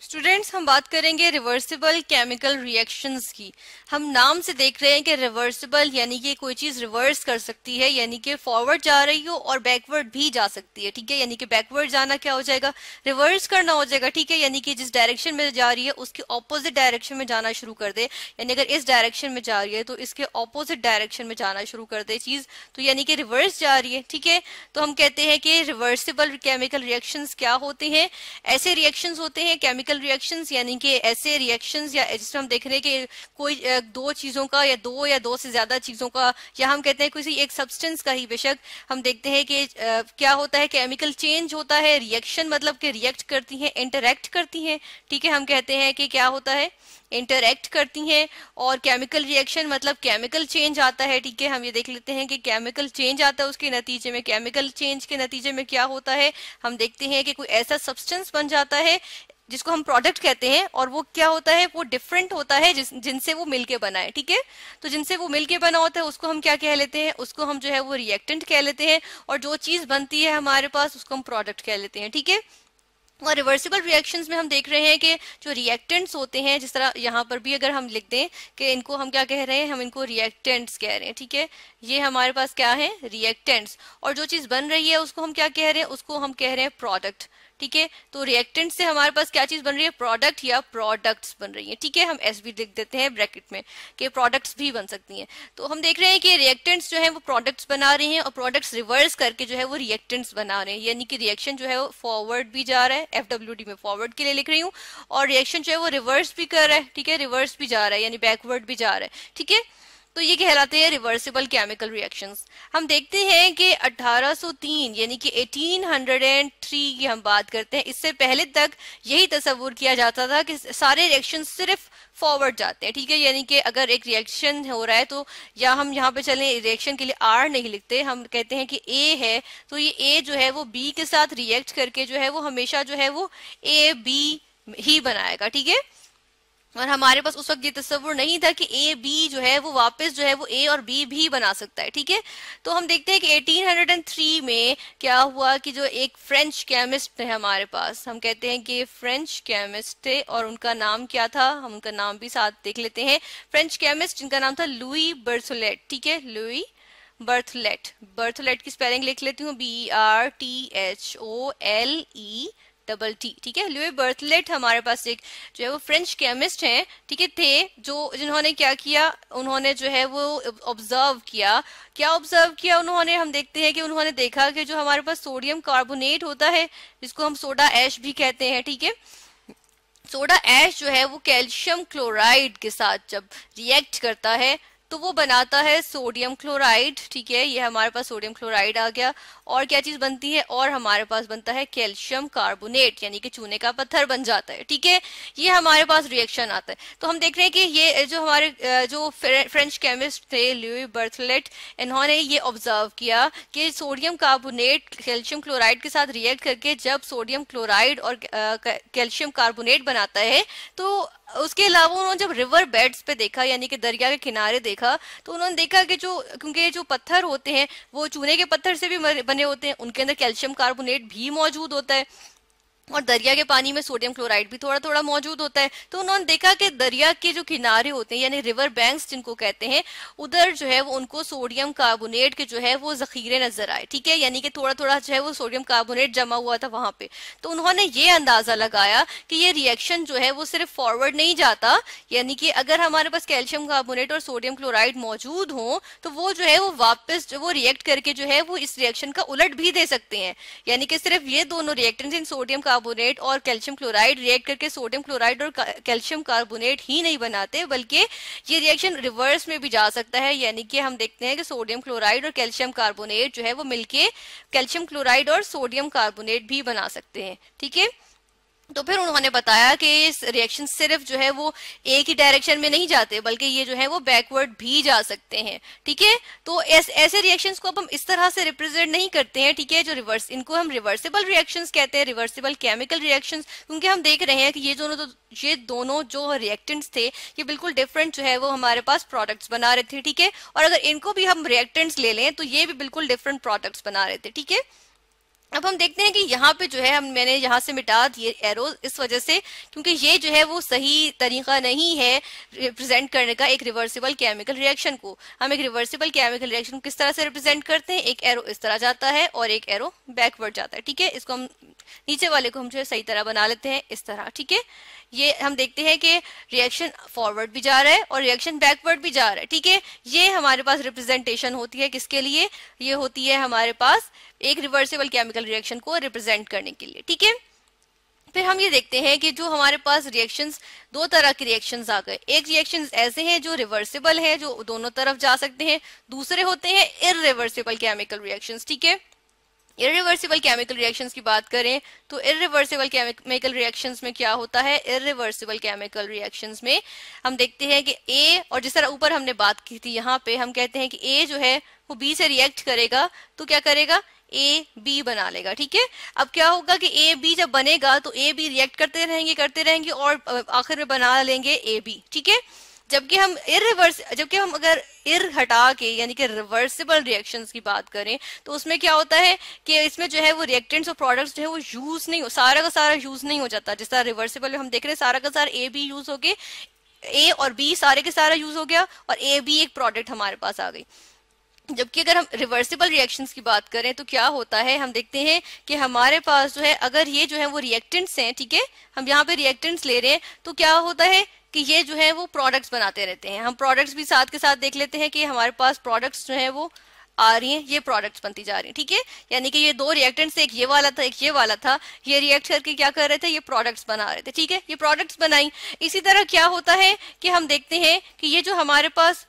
Students, हम बात करेंगे रिवर्सिबल केमिकल रिएक्शंस की। हम नाम से देख रहे हैं कि रिवर्सिबल यानी कि कोई चीज रिवर्स कर सकती है, यानी कि फॉरवर्ड जा रही हो और बैकवर्ड भी जा सकती है। ठीक है, यानी कि बैकवर्ड जाना क्या हो जाएगा, रिवर्स करना हो जाएगा। ठीक है, यानी कि जिस डायरेक्शन में जा रही है उसके ऑपोजिट डायरेक्शन में जाना शुरू कर दे। यानी अगर इस डायरेक्शन में जा रही है तो इसके ऑपोजिट डायरेक्शन में जाना शुरू कर दे चीज, तो यानी कि रिवर्स जा रही है। ठीक है, तो हम कहते हैं कि रिवर्सिबल केमिकल रिएक्शंस क्या होते हैं। ऐसे रिएक्शंस होते हैं केमिकल रिएक्शंस, यानी कि ऐसे रिएक्शंस या जिसमें हम देख रहे हैं कि कोई दो चीजों का या दो से ज्यादा चीजों का, या हम कहते हैं किसी एक सब्सटेंस का ही बेशक, हम देखते हैं कि क्या होता है, केमिकल चेंज होता है। रिएक्शन मतलब कि रिएक्ट करती हैं, इंटरैक्ट करती हैं। ठीक है, हम कहते हैं कि क्या होता है, इंटरैक्ट करती हैं। और केमिकल रिएक्शन मतलब केमिकल चेंज आता है। ठीक है, हम ये देख लेते हैं कि केमिकल चेंज आता है, उसके नतीजे में, केमिकल चेंज के नतीजे में क्या होता है, हम देखते हैं कि कोई ऐसा सब्सटेंस बन जाता है जिसको हम प्रोडक्ट कहते हैं, और वो क्या होता है, वो डिफरेंट होता है जिनसे वो मिलके बना है। ठीक है, तो जिनसे वो मिलके बना होता है उसको हम क्या कह लेते हैं, उसको हम जो है वो रिएक्टेंट कह लेते हैं, और जो चीज बनती है हमारे पास उसको हम प्रोडक्ट कह लेते हैं। ठीक है, और रिवर्सिबल रिएक्शंस में हम देख रहे हैं कि जो रिएक्टेंट्स होते हैं, जिस तरह यहाँ पर भी अगर हम लिख दें कि इनको हम क्या कह रहे हैं, हम इनको रिएक्टेंट्स कह रहे हैं। ठीक है, ये हमारे पास क्या है, रिएक्टेंट्स, और जो चीज बन रही है उसको हम क्या कह रहे हैं, उसको हम कह रहे हैं प्रोडक्ट। ठीक है, तो रिएक्टेंट से हमारे पास क्या चीज बन रही है, प्रोडक्ट या प्रोडक्ट्स बन रही है। ठीक है, हम एस भी लिख देते हैं ब्रैकेट में कि प्रोडक्ट्स भी बन सकती हैं। तो हम देख रहे हैं कि रिएक्टेंट्स जो है वो प्रोडक्ट्स बना रहे हैं, और प्रोडक्ट्स रिवर्स करके जो है वो रिएक्टेंट्स बना रहे हैं, यानी कि रिएक्शन जो है वो फॉरवर्ड भी जा रहा है, FWD में फॉरवर्ड के लिए लिख रही हूँ, और रिएक्शन जो है वो रिवर्स भी कर रहा है। ठीक है, रिवर्स भी जा रहा है, यानी बैकवर्ड भी जा रहा है। ठीक है, तो ये कहलाते हैं रिवर्सिबल केमिकल रिएक्शंस। हम देखते हैं कि 1803 यानी कि 1803 की हम बात करते हैं, इससे पहले तक यही तस्वुर किया जाता था कि सारे रिएक्शन सिर्फ फॉरवर्ड जाते हैं। ठीक है, यानी कि अगर एक रिएक्शन हो रहा है तो, या हम यहाँ पे चलें, रिएक्शन के लिए आर नहीं लिखते, हम कहते हैं कि ए है, तो ये ए जो है वो बी के साथ रिएक्ट करके जो है वो हमेशा जो है वो ए बी ही बनाएगा। ठीक है, और हमारे पास उस वक्त ये तस्वुर नहीं था कि ए बी जो है वो वापस जो है वो ए और बी भी बना सकता है। ठीक है, तो हम देखते हैं कि 1803 में क्या हुआ कि जो एक फ्रेंच केमिस्ट है हमारे पास, हम कहते हैं कि फ्रेंच केमिस्ट थे, और उनका नाम क्या था, हम उनका नाम भी साथ देख लेते हैं। फ्रेंच केमिस्ट जिनका नाम था लुई बर्थोलेट। ठीक है, लुई बर्थलेट, बर्थलेट की स्पेलिंग लिख लेती हूँ, BRTHOLE ठीक है, लुई बर्थलेट हमारे पास एक जो है वो फ्रेंच केमिस्ट हैं। ठीक है, थे जो जिन्होंने क्या किया, उन्होंने जो है वो ऑब्जर्व किया। क्या ऑब्जर्व किया उन्होंने, हम देखते हैं कि उन्होंने देखा कि जो हमारे पास सोडियम कार्बोनेट होता है, जिसको हम सोडा ऐश भी कहते हैं। ठीक है, सोडा ऐश जो है वो कैल्शियम क्लोराइड के साथ जब रिएक्ट करता है तो वो बनाता है सोडियम क्लोराइड। ठीक है, ये हमारे पास सोडियम क्लोराइड आ गया, और क्या चीज बनती है, और हमारे पास बनता है कैल्शियम कार्बोनेट, यानी कि चूने का पत्थर बन जाता है। ठीक है, ये हमारे पास रिएक्शन आता है। तो हम देख रहे हैं कि ये जो हमारे जो फ्रेंच केमिस्ट थे लुई बर्थलेट, इन्होंने ये ऑब्जर्व किया कि सोडियम कार्बोनेट कैल्शियम क्लोराइड के साथ रिएक्ट करके जब सोडियम क्लोराइड और कैल्शियम कार्बोनेट बनाता है, तो उसके अलावा उन्होंने जब रिवर बेड्स पे देखा, यानी कि दरिया के किनारे देखा, तो उन्होंने देखा कि जो, क्योंकि जो पत्थर होते हैं वो चूने के पत्थर से भी बने होते हैं, उनके अंदर कैल्शियम कार्बोनेट भी मौजूद होता है, और दरिया के पानी में सोडियम क्लोराइड भी थोड़ा थोड़ा मौजूद होता है। तो उन्होंने देखा कि दरिया के जो किनारे होते हैं, यानी रिवर बैंक्स जिनको कहते हैं, उधर जो है वो उनको सोडियम कार्बोनेट के जो है वो जखीरे नजर आए। ठीक है, यानी कि थोड़ा थोड़ा जो है वो सोडियम कार्बोनेट जमा हुआ था वहां पे। तो उन्होंने ये अंदाजा लगाया कि ये रिएक्शन जो है वो सिर्फ फॉरवर्ड नहीं जाता, यानी कि अगर हमारे पास कैल्शियम कार्बोनेट और सोडियम क्लोराइड मौजूद हो तो वो जो है वो वापस जो वो रिएक्ट करके जो है वो इस रिएक्शन का उलट भी दे सकते हैं। यानी कि सिर्फ ये दोनों रिएक्टेंट्स इन सोडियम कार्बोनेट और कैल्शियम क्लोराइड रिएक्ट करके सोडियम क्लोराइड और कैल्शियम कार्बोनेट ही नहीं बनाते, बल्कि ये रिएक्शन रिवर्स में भी जा सकता है। यानी कि हम देखते हैं कि सोडियम क्लोराइड और कैल्शियम कार्बोनेट जो है वो मिलके कैल्शियम क्लोराइड और सोडियम कार्बोनेट भी बना सकते हैं। ठीक है, तो फिर उन्होंने बताया कि इस रिएक्शन सिर्फ जो है वो एक ही डायरेक्शन में नहीं जाते, बल्कि ये जो है वो बैकवर्ड भी जा सकते हैं। ठीक है, तो ऐसे रिएक्शंस को अब हम इस तरह से रिप्रेजेंट नहीं करते हैं। ठीक है, जो रिवर्स, इनको हम रिवर्सिबल रिएक्शंस कहते हैं, रिवर्सिबल केमिकल रिएक्शंस, क्योंकि हम देख रहे हैं कि ये दोनों जो रिएक्टेंट्स थे ये बिल्कुल डिफरेंट जो है वो हमारे पास प्रोडक्ट्स बना रहे थे। ठीक है, और अगर इनको भी हम रिएक्टेंट्स ले लें तो ये भी बिल्कुल डिफरेंट प्रोडक्ट्स बना रहे थे। ठीक है, अब हम देखते हैं कि यहाँ पे जो है मैंने यहाँ से मिटा दिए एरो इस वजह से, क्योंकि ये जो है वो सही तरीका नहीं है रिप्रेजेंट करने का एक रिवर्सिबल केमिकल रिएक्शन को। हम एक रिवर्सिबल केमिकल रिएक्शन को किस तरह से रिप्रेजेंट करते हैं, एक एरो इस तरह जाता है और एक एरो बैकवर्ड जाता है, ठीक है। इसको हम नीचे वाले को हम जो है सही तरह बना लेते हैं इस तरह, ठीक है। ये हम देखते हैं कि रिएक्शन फॉरवर्ड भी जा रहा है और रिएक्शन बैकवर्ड भी जा रहा है, ठीक है। ये हमारे पास रिप्रेजेंटेशन होती है किसके लिए, ये होती है हमारे पास एक रिवर्सिबल केमिकल रिएक्शन को रिप्रेजेंट करने के लिए, ठीक है। फिर हम ये देखते हैं कि जो हमारे पास रिएक्शंस, दो तरह के रिएक्शंस आ गए। एक रिएक्शंस ऐसे हैं जो रिवर्सिबल है, जो दोनों तरफ जा सकते हैं, दूसरे होते हैं इररिवर्सिबल केमिकल रिएक्शंस, ठीक है। इररिवर्सिबल केमिकल रिएक्शंस की बात करें तो इररिवर्सिबल केमिकल रिएक्शंस में क्या होता है, इररिवर्सिबल केमिकल रिएक्शंस में हम देखते हैं कि ए, और जिस तरह ऊपर हमने बात की थी यहाँ पे हम कहते हैं कि ए जो है वो बी से रिएक्ट करेगा तो क्या करेगा, ए बी बना लेगा, ठीक है। अब क्या होगा कि ए बी जब बनेगा तो ए बी रिएक्ट करते रहेंगे और आखिर में बना लेंगे ए बी, ठीक है। जबकि हम अगर इर हटा के यानी कि रिवर्सिबल रिएक्शंस की बात करें तो उसमें क्या होता है कि इसमें जो है वो रिएक्टेंट्स और प्रोडक्ट्स जो है वो यूज नहीं हो, सारा का सारा यूज नहीं हो जाता। जिस तरह रिवर्सिबल में हम देख रहे हैं सारा का सारा ए बी यूज हो गए, ए और बी सारे के सारा यूज हो गया और ए बी एक प्रोडक्ट हमारे पास आ गई। जबकि अगर हम रिवर्सिबल रिएक्शंस की बात करें तो क्या होता है, हम देखते हैं कि हमारे पास जो है अगर ये जो है वो रिएक्टेंट्स हैं, ठीक है, हम यहाँ पे रिएक्टेंट्स ले रहे हैं तो क्या होता है कि ये जो है वो प्रोडक्ट्स बनाते रहते हैं। हम प्रोडक्ट्स भी साथ के साथ देख लेते हैं कि हमारे पास प्रोडक्ट्स जो है वो आ रही हैं, ये प्रोडक्ट्स बनती जा रही हैं, ठीक है। यानी कि ये दो रिएक्टेंट्स, एक ये वाला था एक ये वाला था, ये रिएक्ट करके क्या कर रहे थे, ये प्रोडक्ट्स बना रहे थे, ठीक है, ये प्रोडक्ट्स बनाई। इसी तरह क्या होता है कि हम देखते हैं कि ये जो हमारे पास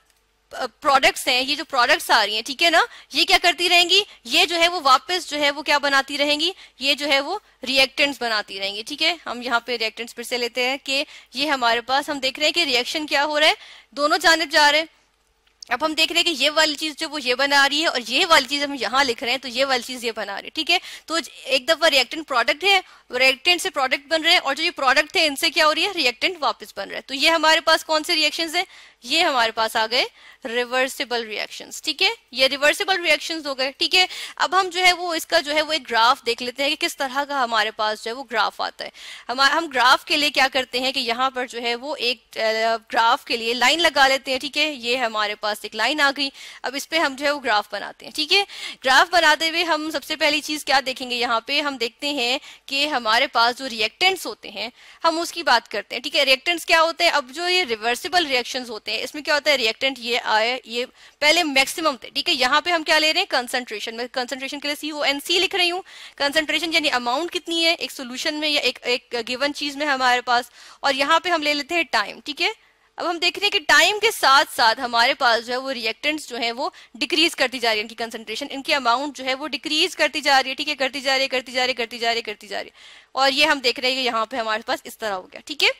प्रोडक्ट्स हैं, ये जो प्रोडक्ट्स आ रही हैं, ठीक है ना, ये क्या करती रहेंगी, ये जो है वो वापस जो है वो क्या बनाती रहेंगी, ये जो है वो रिएक्टेंट्स बनाती रहेंगी, ठीक है। हम यहाँ पे रिएक्टेंट्स फिर से लेते हैं कि ये हमारे पास हम देख रहे हैं कि रिएक्शन क्या हो रहा है, दोनों जानिब जा रहे हैं। अब हम देख रहे हैं कि ये वाली चीज जो वो ये बना रही है और ये वाली चीज हम यहाँ लिख रहे हैं तो ये वाली चीज ये बना रही है, ठीक है। तो एक दफा रिएक्टेंट प्रोडक्ट है, रिएक्टेंट से प्रोडक्ट बन रहे हैं और जो ये प्रोडक्ट थे इनसे क्या हो रही है, रिएक्टेंट वापस बन रहा है। तो ये हमारे पास कौन से रिएक्शंस है, ये हमारे पास आ गए रिवर्सिबल रिएक्शंस, ठीक है, ये रिवर्सिबल रिएक्शंस हो गए, ठीक है। अब हम जो है वो इसका जो है वो एक ग्राफ देख लेते हैं कि किस तरह का हमारे पास जो है वो ग्राफ आता है। हम ग्राफ के लिए क्या करते हैं कि यहाँ पर जो है वो एक ग्राफ के लिए लाइन लगा लेते हैं, ठीक है। ये हमारे पास एक लाइन आ गई, अब इस पे हम जो है वो ग्राफ बनाते हैं, ठीक है। ग्राफ बनाते हुए हम सबसे पहली चीज क्या देखेंगे, यहाँ पे हम देखते हैं कि हमारे पास जो रिएक्टेंट्स होते हैं हम उसकी बात करते हैं, ठीक है। रिएक्टेंट्स क्या होते हैं, अब जो ये रिवर्सिबल रिएक्शंस होते हैं इसमें क्या होता है, रिएक्टेंट ये आए, ये पहले मैक्सिमम थे, ठीक है। यहाँ पे हम क्या ले रहे हैं, कंसंट्रेशन में, कंसंट्रेशन के लिए CONC लिख रही हूँ। कंसंट्रेशन यानी अमाउंट कितनी है एक सोल्यूशन में या एक गिवन चीज में हमारे पास, और यहाँ पे हम ले लेते हैं टाइम, ठीक है। अब हम देख रहे हैं कि टाइम के साथ साथ हमारे पास जो है वो रिएक्टेंट्स जो है वो डिक्रीज करती जा रही है, इनकी कंसंट्रेशन, इनकी अमाउंट जो है वो डिक्रीज करती जा रही है, ठीक है, करती जा रही है, करती जा रही है, करती जा रही है, करती जा रही है। और ये हम देख रहे हैं कि यहाँ पे हमारे पास इस तरह हो गया, ठीक है।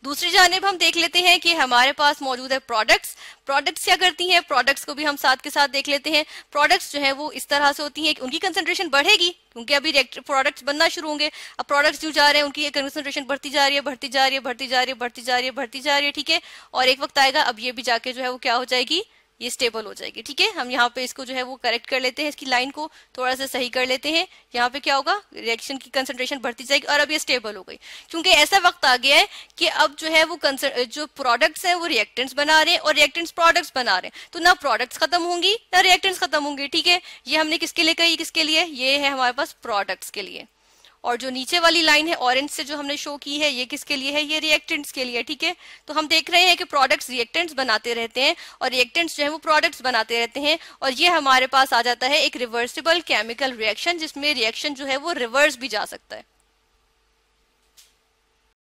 दूसरी जानिब हम देख लेते हैं कि हमारे पास मौजूद है प्रोडक्ट्स। प्रोडक्ट्स क्या करती हैं, प्रोडक्ट्स को भी हम साथ के साथ देख लेते हैं। प्रोडक्ट्स जो है वो इस तरह से होती हैं कि उनकी कंसंट्रेशन बढ़ेगी क्योंकि अभी प्रोडक्ट्स बनना शुरू होंगे। अब प्रोडक्ट्स जो जा रहे हैं उनकी कंसंट्रेशन बढ़ती जा रही है, बढ़ती जा रही है, बढ़ती जा रही है, बढ़ती जा रही है, बढ़ती जा रही है, ठीक है। और एक वक्त आएगा अब ये भी जाके जो है वो क्या हो जाएगी, ये स्टेबल हो जाएगी, ठीक है। हम यहाँ पे इसको जो है वो करेक्ट कर लेते हैं, इसकी लाइन को थोड़ा सा सही कर लेते हैं। यहाँ पे क्या होगा, रिएक्शन की कंसंट्रेशन बढ़ती जाएगी और अब ये स्टेबल हो गई, क्योंकि ऐसा वक्त आ गया है कि अब जो है वो जो प्रोडक्ट्स हैं वो रिएक्टेंट्स बना रहे हैं और रिएक्टेंट्स प्रोडक्ट्स बना रहे हैं, तो ना प्रोडक्ट्स खत्म होंगी ना रिएक्टेंट्स खत्म होंगे, ठीक है। ये हमने किसके लिए कही, किसके लिए, ये है हमारे पास प्रोडक्ट्स के लिए। और जो नीचे वाली लाइन है ऑरेंज से जो हमने शो की है, ये किसके लिए है, ये रिएक्टेंट्स के लिए, ठीक है। तो हम देख रहे हैं कि प्रोडक्ट्स रिएक्टेंट्स बनाते रहते हैं और रिएक्टेंट्स जो है वो प्रोडक्ट्स बनाते रहते हैं, और ये हमारे पास आ जाता है एक रिवर्सिबल केमिकल रिएक्शन, जिसमें रिएक्शन जो है वो रिवर्स भी जा सकता है।